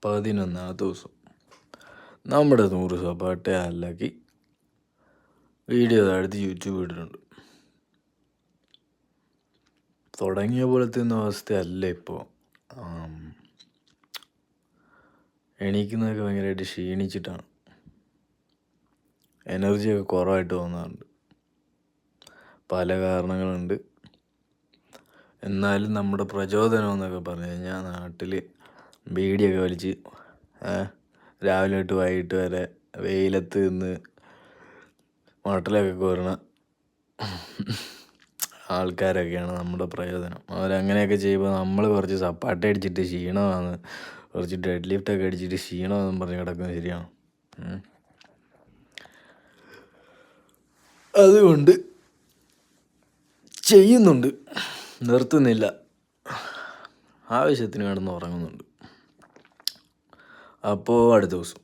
11ാമത്തെ ദിവസം നമ്മുടെ 100 സപ്പാട്ടെ അല്ലാക്കി വീഡിയോ താഴ്ത്തി യൂട്യൂബ് ഇട്ടിട്ടുണ്ട്. തുടങ്ങിയ പോലത്തെ ഒന്നും അവസ്ഥയല്ല ഇപ്പോൾ. എണീക്കുന്നതൊക്കെ ഭയങ്കരമായിട്ട് ക്ഷീണിച്ചിട്ടാണ്. എനർജിയൊക്കെ കുറവായിട്ട് തോന്നാറുണ്ട്. പല കാരണങ്ങളുണ്ട്. എന്നാലും നമ്മുടെ പ്രചോദനം എന്നൊക്കെ പറഞ്ഞു കഴിഞ്ഞാൽ നാട്ടിൽ ബീഡിയൊക്കെ വലിച്ച് രാവിലെ തൊട്ട് വൈകിട്ട് വരെ വെയിലത്ത് നിന്ന് മട്ടലൊക്കെ കോരണ ആൾക്കാരൊക്കെയാണ് നമ്മുടെ പ്രയോജനം. അവരങ്ങനെയൊക്കെ ചെയ്യുമ്പോൾ നമ്മൾ കുറച്ച് സപ്പാട്ട അടിച്ചിട്ട് ക്ഷീണമാണ്, കുറച്ച് ഡെഡ് ലിഫ്റ്റൊക്കെ അടിച്ചിട്ട് ക്ഷീണമെന്നും പറഞ്ഞ് കിടക്കുന്നത് ശരിയാണ്. അതുകൊണ്ട് ചെയ്യുന്നുണ്ട്, നിർത്തുന്നില്ല, ആവശ്യത്തിന് കിടന്ന് ഉറങ്ങുന്നുണ്ട്. അപ്പോൾ അടുത്ത ദിവസം